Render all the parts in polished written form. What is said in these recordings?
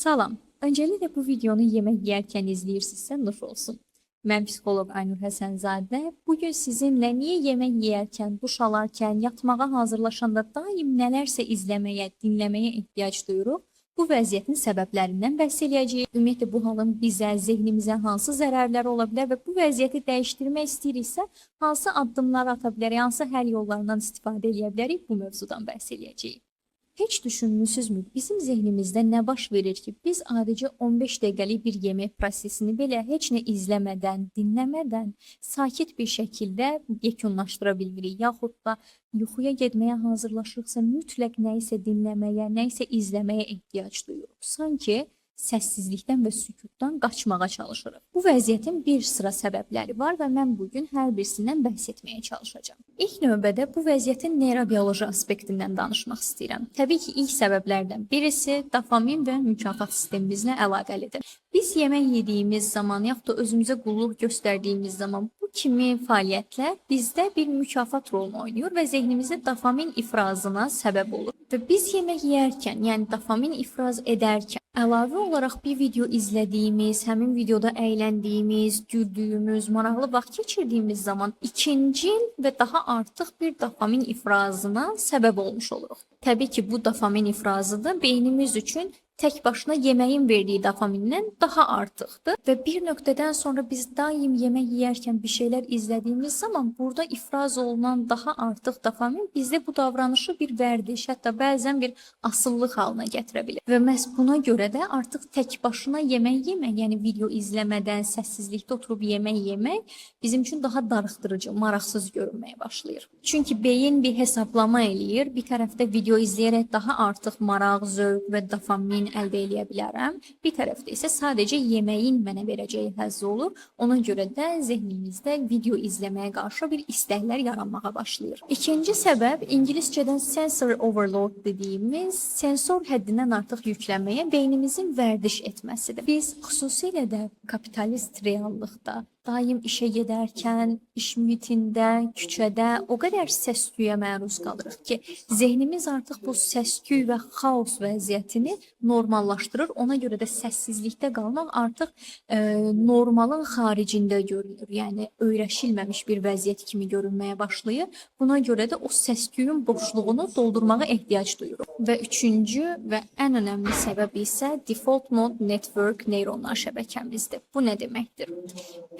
Salam. Öncelikle bu videonu yemek yerken izləyirsinizsə nuş olsun. Mən psixoloq Aynur Həsənzadə. Bugün sizinlə niyə yemək yeyərkən, duş alarkən, yatmağa hazırlaşanda daim nələrsə izləməyə, dinləməyə ehtiyac duyuruq, bu vəziyyətin səbəblərindən bəhs eləyəcəyik. Ümumiyyətlə bu halın bizə, zehnimizə hansı zərərləri ola bilər və bu vəziyyəti dəyişdirmək istəyiriksə, hansı addımlar ata bilərik, hansı həll yollarından istifadə edə bilərik, bu mövzudan bəhs eləyəcəyik. Heç düşünmüsünüzmü? Bizim zehnimizdə nə baş verir ki, biz adicə 15 dəqiqəlik bir yemək prosesini belə heç nə izləmədən, dinləmədən, sakit bir şəkildə yekunlaşdıra bilmirik. Yaxud da yuxuya getməyə hazırlaşırıqsa mütləq nəyisə dinləməyə, nəyisə izləməyə ehtiyac duyuruq. Sanki səssizlikdən və sükutdan qaçmağa çalışırıq. Bu vəziyyətin bir sıra səbəbləri var və mən bugün hər birisindən bəhs etməyə çalışacağam. İlk növbədə bu vəziyyətin neyrobioloji aspektindən danışmaq istəyirəm. Təbii ki, ilk səbəblərdən birisi dopamin və mükafat sistemimizlə əlaqəlidir. Biz yemək yediyimiz zaman, yaxud da özümüzə qulluq göstərdiyimiz zaman bu kimi fəaliyyətlər bizdə bir mükafat rolunu oynayır və zehnimizdə dopamin ifrazına səbəb olur. Və biz yemək yeyərkən, yəni dopamin ifraz edərkən əlavə olaraq bir video izlədiyimiz, həmin videoda əyləndiyimiz, güldüyümüz, maraqlı vaxt keçirdiyimiz zaman ikincil və daha artıq bir dopamin ifrazına səbəb olmuş oluruq. Təbii ki, bu dopamin ifrazı da beynimiz üçün tək başına yeməyin verdiyi dopamindən daha artıqdır və bir nöqtədən sonra biz daim yemək yeyərkən bir şeylər izlədiyimiz zaman burada ifraz olunan daha artıq dopamin bizdə bu davranışı bir vərdiş, hətta bəzən bir asıllıq halına gətirə bilər. Və məhz buna görə də artıq tək başına yemək yemək, yəni video izləmədən, səssizlikdə oturub yemək yemək bizim üçün daha darıxdırıcı, maraqsız görünməyə başlayır. Çünki beyin bir hesablama eləyir, bir tərəfdə video izləyərək daha artıq maraq, zövq və dopamin əldə edə bilərəm. Bir tərəfdə isə sadəcə yeməyin mənə verəcəyi həzz olur. Ona görə də zehnimizdə video izləməyə qarşı bir istəklər yaranmağa başlayır. İkinci səbəb ingiliscədən sensory overload dediyimiz sensor həddindən artıq yüklənməyə beynimizin vərdiş etməsidir. Biz xüsusilə də kapitalist reallıqda daim işə gedərkən, iş mühitində, küçədə o qədər səs-küyə məruz qalırıq ki, zehnimiz artıq bu səs-küy və xaos vəziyyətini normallaşdırır. Ona görə də səssizlikdə qalmaq artıq normalın xaricində görünür. Yəni öyrəşilməmiş bir vəziyyət kimi görünməyə başlayır. Buna görə də o səs-küyün boşluğunu doldurmağa ehtiyac duyuruq. Və üçüncü və ən önəmli səbəb isə default mode network neyronlar şəbəkəmizdir. Bu nə deməkdir?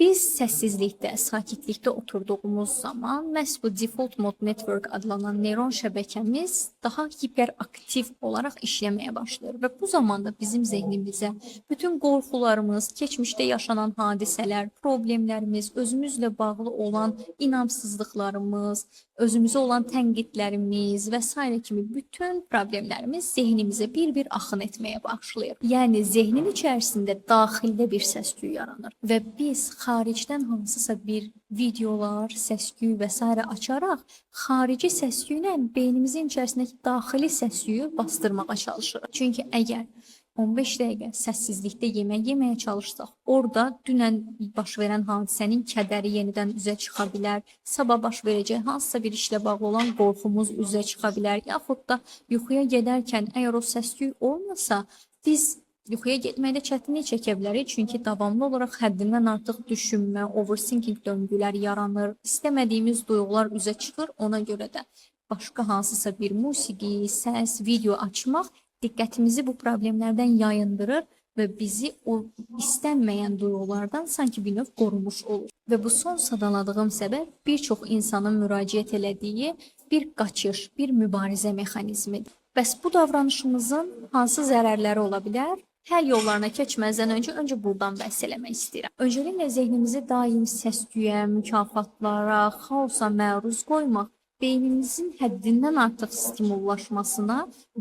Biz səssizlikdə, sakitlikdə oturduğumuz zaman məhz bu default mode network adlanan neyron şəbəkəmiz daha hiperaktiv olaraq işləməyə başlayır və bu zamanda bizim zehnimizə bütün qorxularımız, keçmişdə yaşanan hadisələr, problemlərimiz, özümüzlə bağlı olan inamsızlıqlarımız, özümüzə olan tənqidlərimiz və s. kimi bütün problemlərimiz zehnimizə bir-bir axın etməyə başlayır. Yəni zehnin içərisində daxildə bir səs-küy yaranır və biz xaricdən hansısa bir videolar, səs-küy və s. açaraq xarici səs-küylə beynimizin içərisindəki daxili səs-küyü bastırmağa çalışırıq. Çünki əgər 15 dəqiqə səssizlikdə yemək yeməyə çalışsaq, orada dünən baş verən hadisənin kədəri yenidən üzə çıxa bilər, sabah baş verəcək hansısa bir işlə bağlı olan qorxumuz üzə çıxa bilər, yaxud da yuxuya gedərkən əgər o səs-küy olmasa, biz yuxuya getməkdə çətinlik çəkə bilərik, çünki davamlı olaraq həddindən artıq düşünmə, overthinking döngülər yaranır, istəmədiyimiz duyğular üzə çıxır, ona görə də başqa hansısa bir musiqi, səs, video açmaq diqqətimizi bu problemlərdən yayındırır və bizi o istənməyən duyğulardan sanki bir növ qorumuş olur. Və bu son sadaladığım səbəb bir çox insanın müraciət elədiyi bir qaçış, bir mübarizə mexanizmidir. Bəs bu davranışımızın hansı zərərləri ola bilər? Həll yollarına keçməzdən öncə buradan bəhs eləmək istəyirəm. Öncəliklə zehnimizi daim səs-küyə, mükafatlara, xaosa məruz qoymaq beynimizin həddindən artıq stimullaşmasına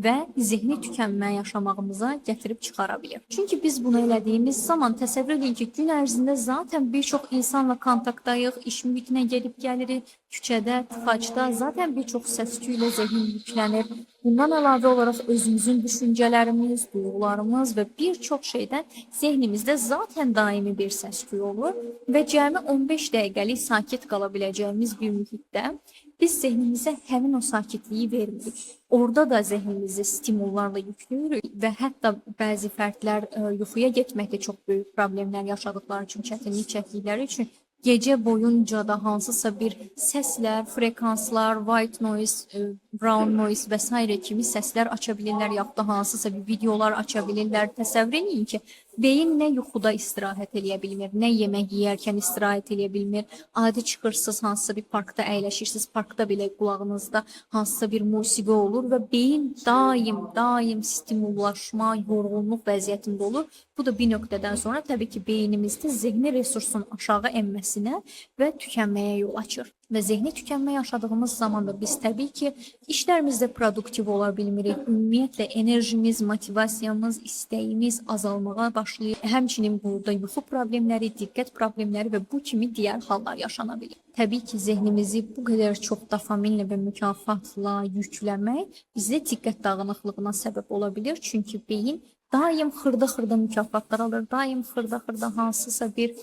və zehni tükənmə yaşamağımıza gətirib çıxara bilər. Çünki biz bunu elədiyimiz zaman təsəvvür edin ki, gün ərzində zaten bir çox insanla kontaktdayıq, iş mühitinə gedib gəlirik, küçədə, tıxacda zaten bir çox səs-küylə zehin yüklənir. Bundan əlavə olaraq özümüzün düşüncələrimiz, duyğularımız və bir çox şeydən zehnimizdə zaten daimi bir səs-küy olur və cəmi 15 dəqiqəlik sakit qala biləcəyimiz bir mühitdə biz zehnimizə həmin o sakitliyi vermirik. Orada da zehnimizi stimullarla yüklüyürük və hətta bəzi fərdlər yuxuya getməkdə çox böyük problemlər yaşadıkları üçün, çətinlik çəkdikləri üçün gecə boyunca da hansısa bir səslər, frekanslar, white noise, brown noise və s. kimi səslər aça bilirlər, yaxud da hansısa bir videolar aça bilirlər. Təsəvvür edin ki, beyin nə yuxuda istirahət eləyə bilmir, nə yemək yeyərkən istirahət eləyə bilmir. Adi çıxırsınız, hansısa bir parkda əyləşirsiniz, parkda belə qulağınızda hansısa bir musiqi olur və beyin daim stimullaşma, yorğunluq vəziyyətində olur. Bu da bir nöqtədən sonra təbii ki, beynimizdə zehni resursun aşağı enməsinə və tükənməyə yol açır. Və zehni tükənmə yaşadığımız zaman da biz təbii ki, işlərimizdə produktiv ola bilmirik. Ümumiyyətlə enerjimiz, motivasiyamız, istəyimiz azalmağa başlayır. Həmçinin burada yuxu problemləri, diqqət problemləri və bu kimi digər hallar yaşana bilir. Təbii ki, zehnimizi bu qədər çox dopaminlə və mükafatla yükləmək bizdə diqqət dağınıqlığına səbəb ola bilir. Çünki beyin daim xırda mükafatlar alır, daim xırda hansısa bir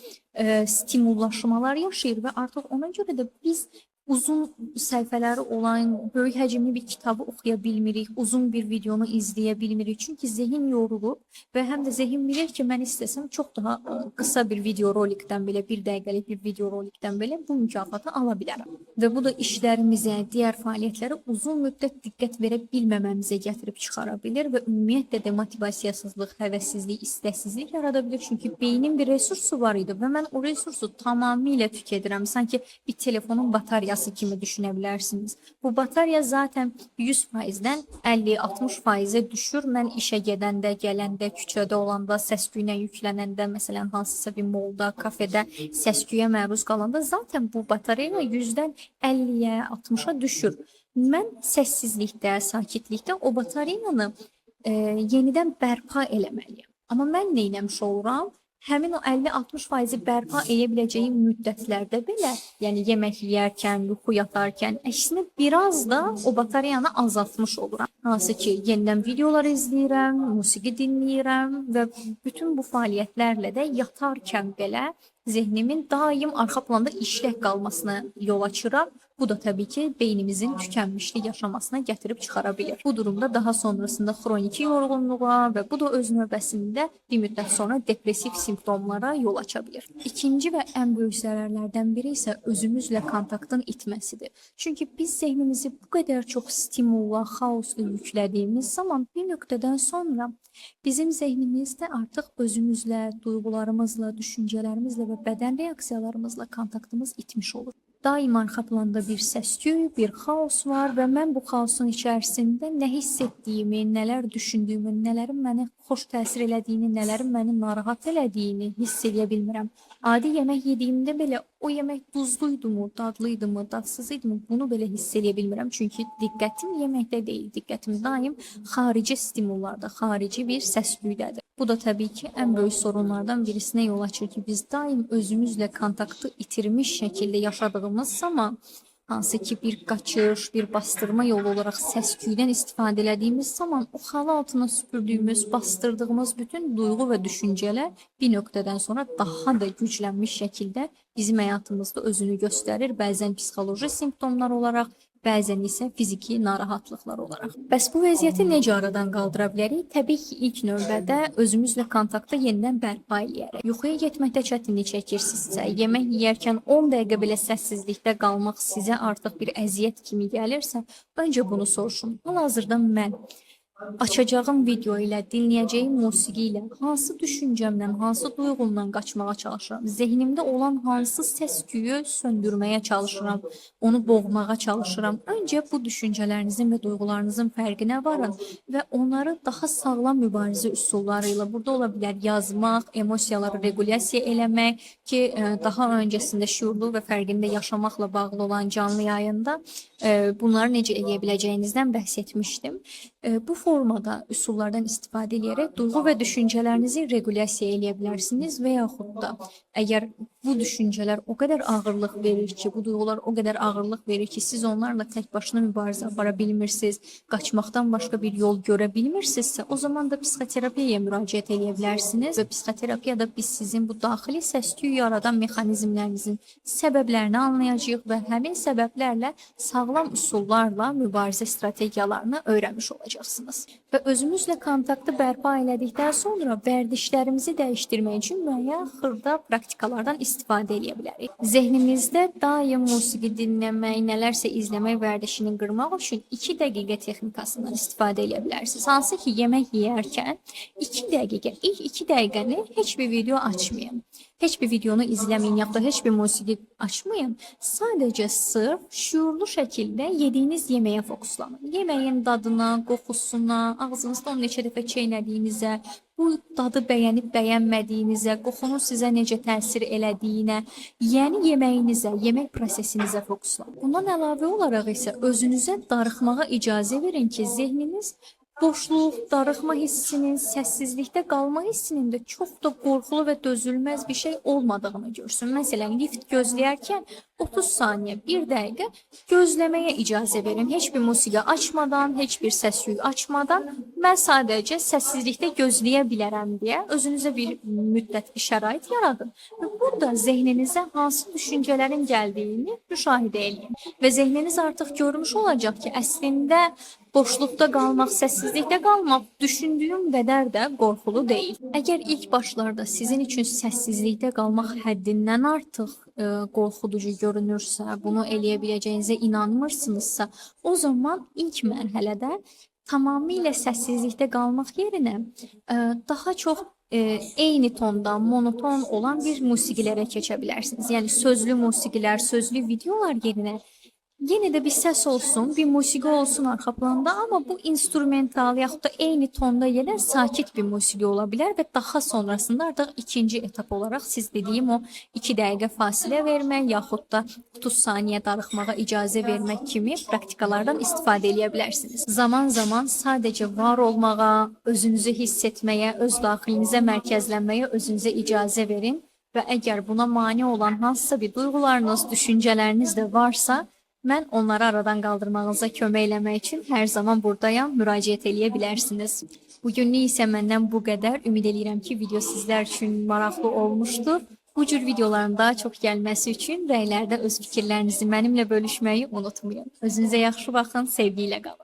stimullaşmalar yaşayır və artıq ona görə də biz uzun səhifələri olan böyük həcmli bir kitabı oxuya bilmirik, uzun bir videonu izləyə bilmirik. Çünki zehin yorulur və həm də zehin bilir ki, mən istəsəm çox daha qısa bir video rolikdən belə, 1 dəqiqəlik bir video rolikdən belə bu mükafatı ala bilərəm. Və bu da işlərimizə, digər fəaliyyətlərə uzun müddət diqqət verə bilməməmizə gətirib çıxara bilir və ümumiyyətlə də motivasiyasızlıq, həvəssizlik, istəksizlik yarada bilir. Çünki beynin bir resursu var idi və mən o resursu tamamilə tükədirəm. Sanki bir telefonun bataryası kimi düşünə bilərsiniz. Bu batarya zaten 100%-dən 50-60%-ə düşür. Mən işə gedəndə, gələndə, küçədə olanda, səs-küyünə yüklənəndə, məsələn, hansısa bir molda, kafedə səs-küyə məruz qalanda zaten bu batarya 100-dən 50-yə, 60-a düşür. Mən səssizlikdə, sakitlikdə o batareyanı yenidən bərpa eləməliyəm. Amma mən nə etmiş oluram? Həmin o 50-60%-i bərpa edə biləcəyim müddətlərdə belə, yəni yemək yeyərkən, yuxu yatarkən, əksinə biraz da o batareyanı azaltmış oluram. Hansı ki, yenidən videolar izləyirəm, musiqi dinləyirəm və bütün bu fəaliyyətlərlə də yatarkən belə zehnimin daim arxa planda işlək qalmasına yol açıram. Bu da təbii ki, beynimizin tükənmişlik yaşamasına gətirib çıxara bilir. Bu durumda daha sonrasında xroniki yorğunluğa və bu da öz növbəsində bir müddət sonra depressiv simptomlara yol aça bilir. İkinci və ən böyük zərərlərdən biri isə özümüzlə kontaktın itməsidir. Çünki biz zehnimizi bu qədər çox stimulla, xaosla yüklədiyimiz zaman bir nöqtədən sonra bizim zehnimizdə artıq özümüzlə, duyğularımızla, düşüncələrimizlə və bədən reaksiyalarımızla kontaktımız itmiş olur. Daim arxa planda bir səs-küy, bir xaos var və mən bu xaosun içərisində nə hiss etdiyimi, nələr düşündüyümü, nələrin məni xoş təsir elədiyini, nələrin məni narahat elədiyini hiss edə bilmirəm. Adi yemək yediyimdə belə o yemək duzluydumu, dadlıydımı, dadsızıydımı bunu belə hiss edə bilmirəm. Çünki diqqətim yeməkdə deyil, diqqətim daim xarici stimullarda, xarici bir səs-küydədir. Bu da təbii ki, ən böyük sorunlardan birisinə yol açır ki, biz daim özümüzlə kontaktı itirmiş şəkildə yaşadığımız zaman, hansı ki bir qaçış, bir bastırma yolu olaraq səs-küydən istifadə elədiyimiz zaman o xala altına süpürdüyümüz, bastırdığımız bütün duyğu və düşüncələr bir nöqtədən sonra daha da güclənmiş şəkildə bizim həyatımızda özünü göstərir. Bəzən psixoloji simptomlar olaraq, bəzən isə fiziki narahatlıqlar olaraq. Bəs bu vəziyyəti necə aradan qaldıra bilərik? Təbii ki, ilk növbədə özümüzlə kontaktı yenidən bərpa eləyərək. Yuxuya getməkdə çətinlik çəkirsinizsə, yemək yeyərkən 10 dəqiqə belə səssizlikdə qalmaq sizə artıq bir əziyyət kimi gəlirsə, öncə bunu soruşun. Hal-hazırda mən açacağım video ilə, dinləyəcəyim musiqi ilə, hansı düşüncəmdən, hansı duyğumdan qaçmağa çalışıram, zehnimdə olan hansı səs-küyü söndürməyə çalışıram, onu boğmağa çalışıram. Öncə bu düşüncələrinizin və duyğularınızın fərqinə varın və onları daha sağlam mübarizə üsulları ilə, burada ola bilər yazmaq, emosiyaları regulyasiya eləmək ki, daha öncəsində şuurlu və fərqində yaşamaqla bağlı olan canlı yayında bunları necə edə biləcəyinizdən bəhs etmişdim. Bu formada üsullardan istifadə edərək duyğu və düşüncələrinizi regulasiya edə bilərsiniz və yaxud da əgər bu düşüncələr o qədər ağırlıq verir ki, bu duyğular o qədər ağırlıq verir ki, siz onlarla tək başına mübarizə apara bilmirsiniz, qaçmaqdan başqa bir yol görə bilmirsinizsə, o zaman da psixoterapiyaya müraciət edə bilərsiniz və psixoterapiyada biz sizin bu daxili səs-küy yaradan mexanizmlərinizin səbəblərini anlayacağıq və həmin səbəblərlə sağlam üsullarla mübarizə strategiyalarını öyrənmiş olacaqsınız. Və özümüzlə kontaktı bərpa elədikdən sonra vərdişlərimizi dəyişdirmək üçün müəyyən xırda praktikalardan istifadə edə bilərik. Zehnimizdə daim musiqi dinləmək, nələrsə izləmək vərdişini qırmaq üçün 2 dəqiqə texnikasından istifadə edə bilərsiniz. Hansı ki, yemək yeyərkən 2 dəqiqə, ilk 2 dəqiqəni heç bir video açmayın. Heç bir videonu izləməyin, yaxud da heç bir musiqi açmayın. Sadəcə sırf şuurlu şəkildə yediyiniz yeməyə fokuslanın. Yeməyin dadına, qoxusuna, ağzınızda onu neçə dəfə çeynədiyinizə, bu dadı bəyənib bəyənmədiyinizə, qoxunun sizə necə təsir elədiyinə, yəni yeməyinizə, yemək prosesinizə fokuslanın. Bundan əlavə olaraq isə özünüzə darıxmağa icazə verin ki, zehniniz boşluq, darıxma hissinin, səssizlikdə qalma hissinin də çox da qorxulu və dözülməz bir şey olmadığını görsün. Məsələn, lift gözləyərkən 30 saniyə, 1 dəqiqə gözləməyə icazə verin. Heç bir musiqi açmadan, heç bir səs-küy açmadan, mən sadəcə səssizlikdə gözləyə bilərəm deyə özünüzə bir müddət, bir şərait yaradın. Və burada zehninizə hansı düşüncələrin gəldiyini müşahidə edin. Və zehniniz artıq görmüş olacaq ki, əslində boşluqda qalmaq, səssizlikdə qalmaq düşündüyüm qədər də qorxulu deyil. Əgər ilk başlarda sizin üçün səssizlikdə qalmaq həddindən artıq qorxuducu görünürsə, bunu eləyə biləcəyinizə inanmırsınızsa, o zaman ilk mərhələdə tamamilə səssizlikdə qalmaq yerinə daha çox eyni tonda, monoton olan bir musiqilərə keçə bilərsiniz. Yəni sözlü musiqilər, sözlü videolar yerinə yenə də bir səs olsun, bir musiqi olsun arxa planda, amma bu instrumental yaxud da eyni tonda gedən sakit bir musiqi ola bilər və daha sonrasında artıq ikinci etap olaraq siz dediyim o 2 dəqiqə fasilə vermək yaxud da 30 saniyə darıxmağa icazə vermək kimi praktikalardan istifadə edə bilərsiniz. Zaman-zaman sadəcə var olmağa, özünüzü hiss etməyə, öz daxilinizə mərkəzlənməyə özünüzə icazə verin və əgər buna mane olan hansısa bir duyğularınız, düşüncələriniz də varsa, mən onları aradan qaldırmağınıza kömək eləmək üçün hər zaman buradayam, müraciət eləyə bilərsiniz. Bugünlük isə məndən bu qədər. Ümid edirəm ki, video sizlər üçün maraqlı olmuşdur. Bu cür videoların daha çox gəlməsi üçün rəylərdə öz fikirlərinizi mənimlə bölüşməyi unutmayın. Özünüzə yaxşı baxın, sevgi ilə qalın.